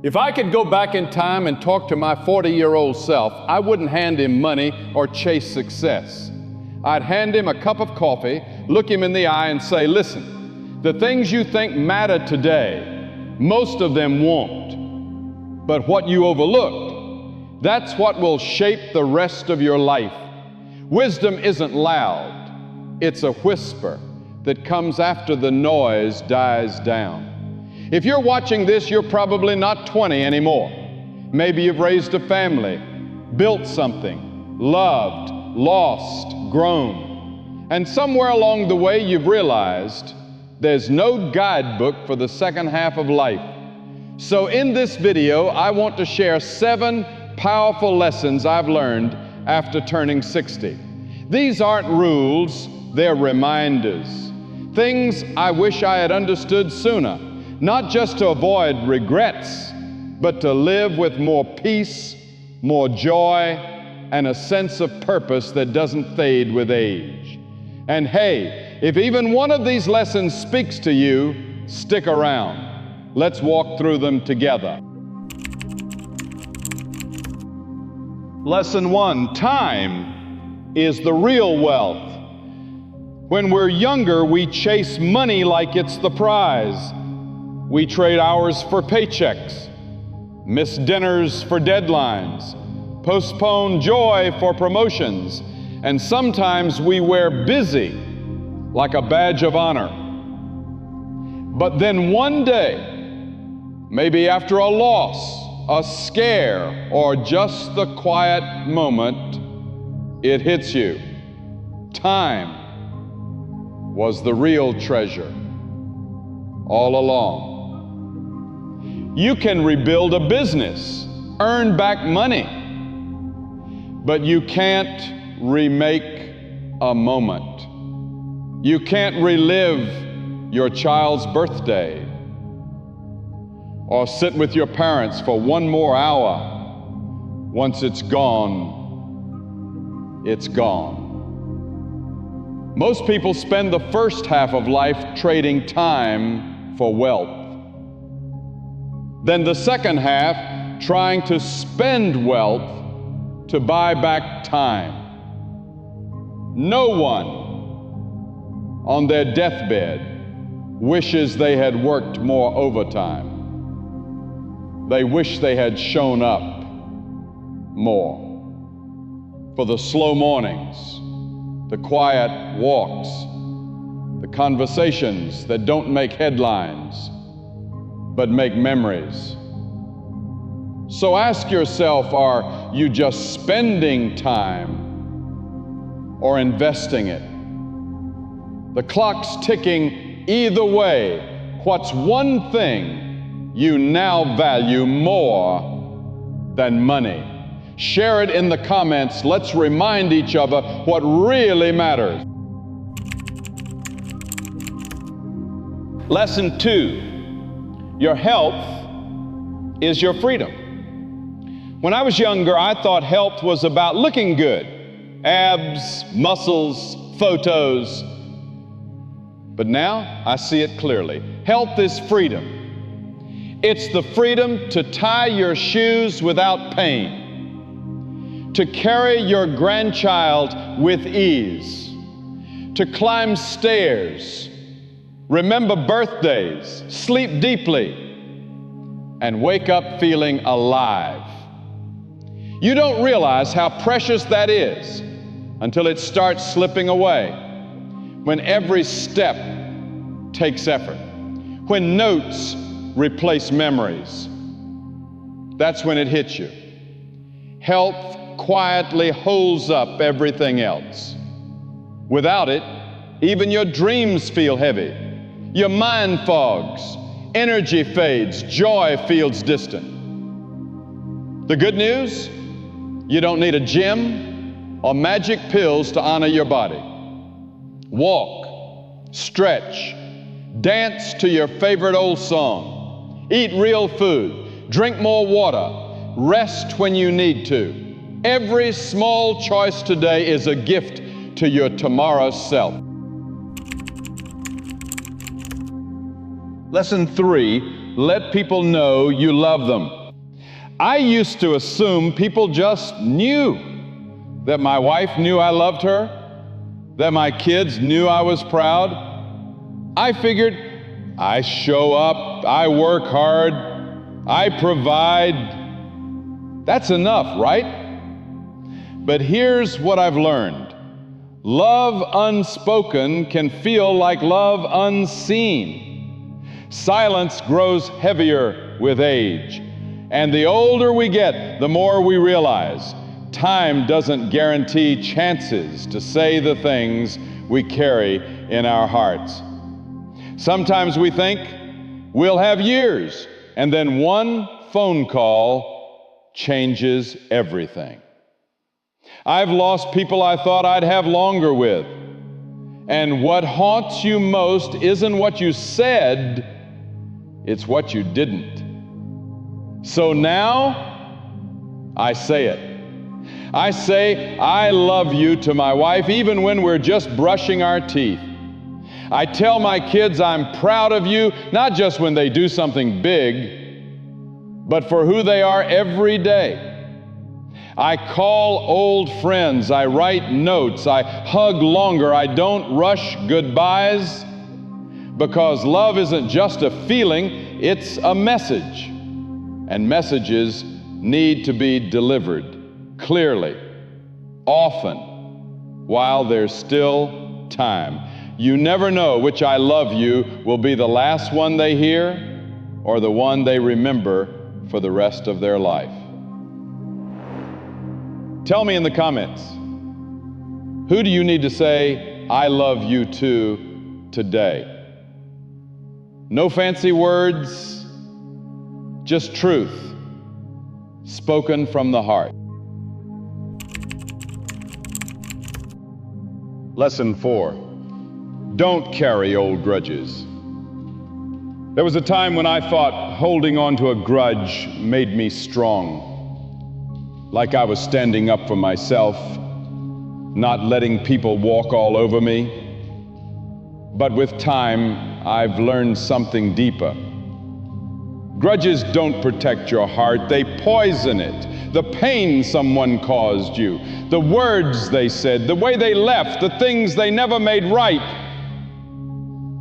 If I could go back in time and talk to my 40-year-old self, I wouldn't hand him money or chase success. I'd hand him a cup of coffee, look him in the eye and say, listen, the things you think matter today, most of them won't. But what you overlooked, that's what will shape the rest of your life. Wisdom isn't loud, it's a whisper that comes after the noise dies down. If you're watching this, you're probably not 20 anymore. Maybe you've raised a family, built something, loved, lost, grown. And somewhere along the way, you've realized there's no guidebook for the second half of life. So in this video, I want to share 7 powerful lessons I've learned after turning 60. These aren't rules, they're reminders. Things I wish I had understood sooner. Not just to avoid regrets, but to live with more peace, more joy, and a sense of purpose that doesn't fade with age. And hey, if even one of these lessons speaks to you, stick around. Let's walk through them together. Lesson 1, time is the real wealth. When we're younger, we chase money like it's the prize. We trade hours for paychecks, miss dinners for deadlines, postpone joy for promotions, and sometimes we wear busy like a badge of honor. But then one day, maybe after a loss, a scare, or just the quiet moment, it hits you. Time was the real treasure all along. You can rebuild a business, earn back money, but you can't remake a moment. You can't relive your child's birthday or sit with your parents for one more hour. Once it's gone, it's gone. Most people spend the first half of life trading time for wealth. Then the second half, trying to spend wealth to buy back time. No one on their deathbed wishes they had worked more overtime. They wish they had shown up more. For the slow mornings, the quiet walks, the conversations that don't make headlines, but make memories. So ask yourself, are you just spending time or investing it? The clock's ticking either way. What's one thing you now value more than money? Share it in the comments. Let's remind each other what really matters. Lesson 2. Your health is your freedom. When I was younger, I thought health was about looking good. Abs, muscles, photos. But now I see it clearly. Health is freedom. It's the freedom to tie your shoes without pain, to carry your grandchild with ease, to climb stairs, remember birthdays, sleep deeply, and wake up feeling alive. You don't realize how precious that is until it starts slipping away. When every step takes effort, when notes replace memories, that's when it hits you. Health quietly holds up everything else. Without it, even your dreams feel heavy. Your mind fogs, energy fades, joy feels distant. The good news? You don't need a gym or magic pills to honor your body. Walk, stretch, dance to your favorite old song, eat real food, drink more water, rest when you need to. Every small choice today is a gift to your tomorrow self. Lesson 3, let people know you love them. I used to assume people just knew that my wife knew I loved her, that my kids knew I was proud. I figured I show up, I work hard, I provide. That's enough, right? But here's what I've learned. Love unspoken can feel like love unseen. Silence grows heavier with age. And the older we get, the more we realize time doesn't guarantee chances to say the things we carry in our hearts. Sometimes we think we'll have years, and then one phone call changes everything. I've lost people I thought I'd have longer with. And what haunts you most isn't what you said, it's what you didn't. So now, I say it. I say, I love you to my wife, even when we're just brushing our teeth. I tell my kids I'm proud of you, not just when they do something big, but for who they are every day. I call old friends, I write notes, I hug longer, I don't rush goodbyes, because love isn't just a feeling, it's a message. And messages need to be delivered clearly, often, while there's still time. You never know which I love you will be the last one they hear or the one they remember for the rest of their life. Tell me in the comments, who do you need to say, I love you to today? No fancy words, just truth, spoken from the heart. Lesson 4, don't carry old grudges. There was a time when I thought holding on to a grudge made me strong, like I was standing up for myself, not letting people walk all over me. But with time, I've learned something deeper. Grudges don't protect your heart, they poison it. The pain someone caused you, the words they said, the way they left, the things they never made right.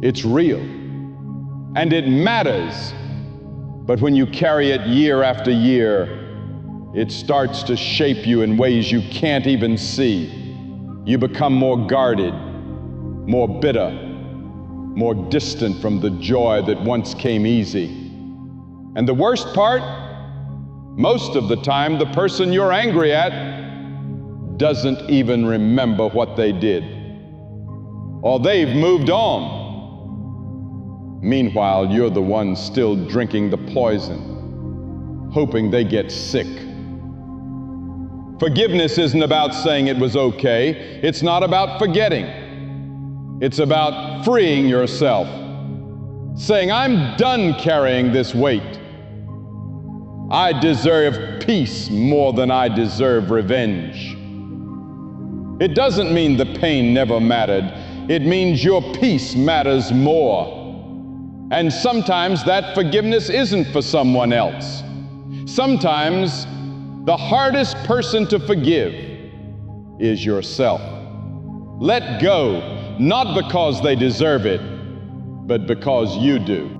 It's real, and it matters. But when you carry it year after year, it starts to shape you in ways you can't even see. You become more guarded, more bitter, more distant from the joy that once came easy. And the worst part, most of the time, the person you're angry at doesn't even remember what they did, or they've moved on. Meanwhile, you're the one still drinking the poison, hoping they get sick. Forgiveness isn't about saying it was okay. It's not about forgetting. It's about freeing yourself, saying, I'm done carrying this weight. I deserve peace more than I deserve revenge. It doesn't mean the pain never mattered. It means your peace matters more. And sometimes that forgiveness isn't for someone else. Sometimes the hardest person to forgive is yourself. Let go, not because they deserve it, but because you do.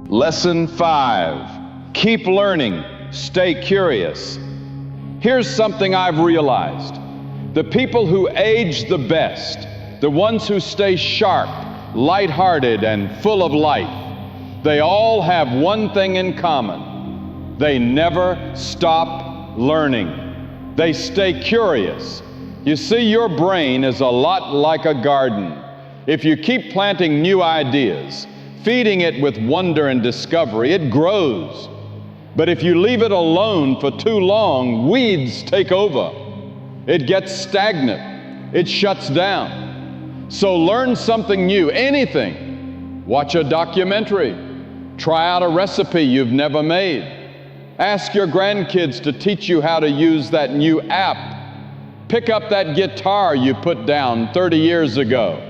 Lesson 5, keep learning, stay curious. Here's something I've realized. The people who age the best, the ones who stay sharp, lighthearted, and full of life, they all have one thing in common. They never stop learning. They stay curious. You see, your brain is a lot like a garden. If you keep planting new ideas, feeding it with wonder and discovery, it grows. But if you leave it alone for too long, weeds take over. It gets stagnant. It shuts down. So learn something new, anything. Watch a documentary. Try out a recipe you've never made. Ask your grandkids to teach you how to use that new app. Pick up that guitar you put down 30 years ago.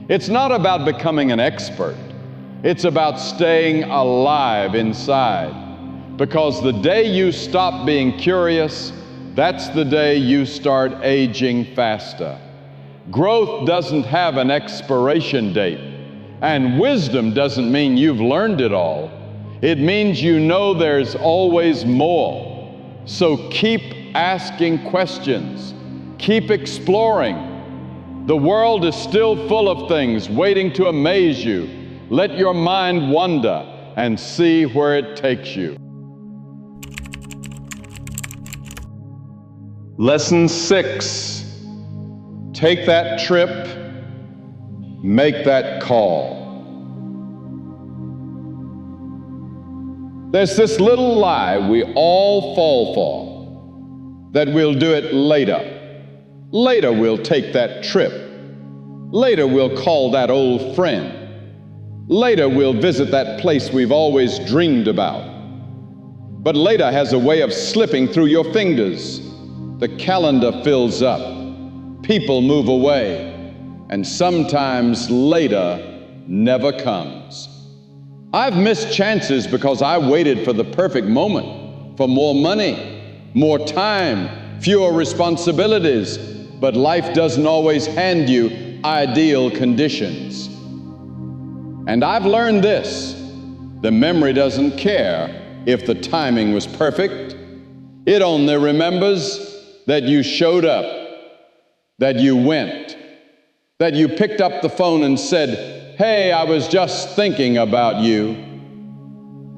It's not about becoming an expert. It's about staying alive inside. Because the day you stop being curious, that's the day you start aging faster. Growth doesn't have an expiration date, and wisdom doesn't mean you've learned it all. It means you know there's always more. So keep asking questions. Keep exploring. The world is still full of things waiting to amaze you. Let your mind wander and see where it takes you. Lesson 6. Take that trip, make that call. There's this little lie we all fall for, that we'll do it later. Later we'll take that trip. Later we'll call that old friend. Later we'll visit that place we've always dreamed about. But later has a way of slipping through your fingers. The calendar fills up. People move away, and sometimes later never comes. I've missed chances because I waited for the perfect moment, for more money, more time, fewer responsibilities, but life doesn't always hand you ideal conditions. And I've learned this: the memory doesn't care if the timing was perfect. It only remembers that you showed up, that you went, that you picked up the phone and said, "Hey, I was just thinking about you."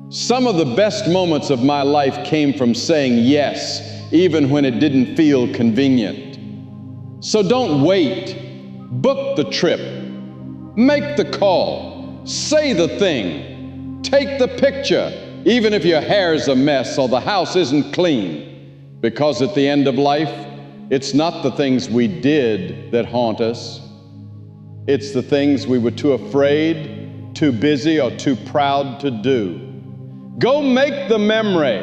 Some of the best moments of my life came from saying yes, even when it didn't feel convenient. So don't wait. Book the trip. Make the call. Say the thing. Take the picture, even if your hair's a mess or the house isn't clean. Because at the end of life, it's not the things we did that haunt us. It's the things we were too afraid, too busy, or too proud to do. Go make the memory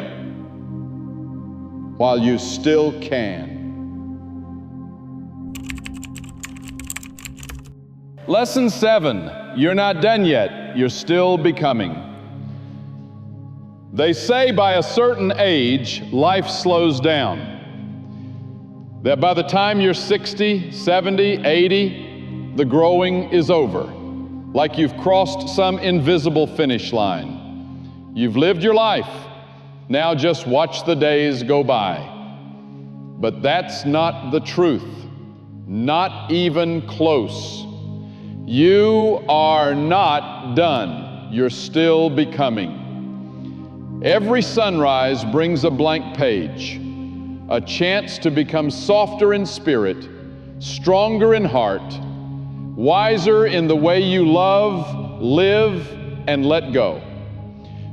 while you still can. Lesson 7. You're not done yet. You're still becoming. They say by a certain age, life slows down. That by the time you're 60, 70, 80, the growing is over, like you've crossed some invisible finish line. You've lived your life. Now just watch the days go by. But that's not the truth, not even close. You are not done. You're still becoming. Every sunrise brings a blank page, a chance to become softer in spirit, stronger in heart, wiser in the way you love, live, and let go.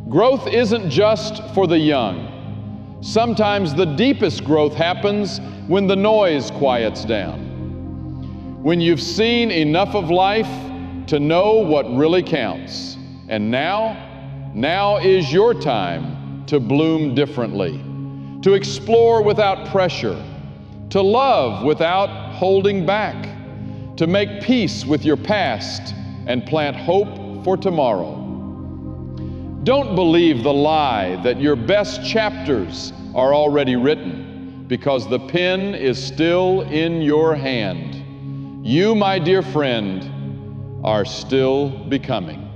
Growth isn't just for the young. Sometimes the deepest growth happens when the noise quiets down. When you've seen enough of life to know what really counts. And now is your time to bloom differently, to explore without pressure, to love without holding back, to make peace with your past and plant hope for tomorrow. Don't believe the lie that your best chapters are already written, because the pen is still in your hand. You, my dear friend, are still becoming.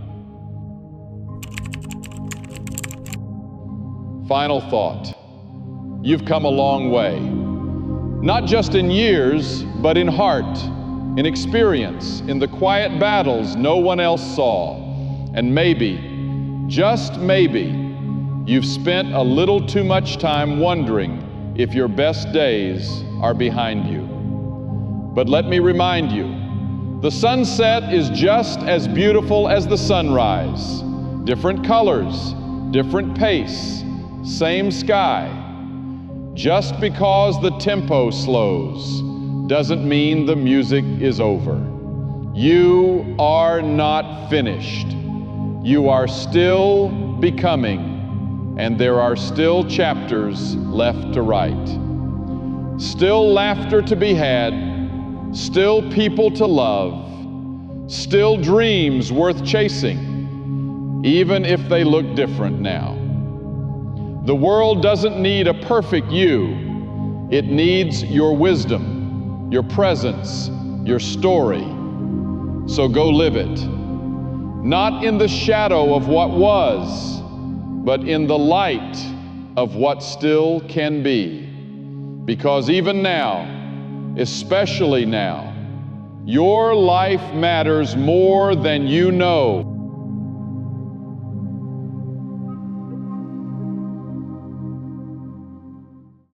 Final thought. You've come a long way. Not just in years, but in heart, in experience, in the quiet battles no one else saw. And maybe, just maybe, you've spent a little too much time wondering if your best days are behind you. But let me remind you, the sunset is just as beautiful as the sunrise. Different colors, different pace, same sky. Just because the tempo slows doesn't mean the music is over. You are not finished. You are still becoming, and there are still chapters left to write. Still laughter to be had, still people to love, still dreams worth chasing, even if they look different now. The world doesn't need a perfect you. It needs your wisdom, your presence, your story. So go live it, not in the shadow of what was, but in the light of what still can be. Because even now, especially now, your life matters more than you know.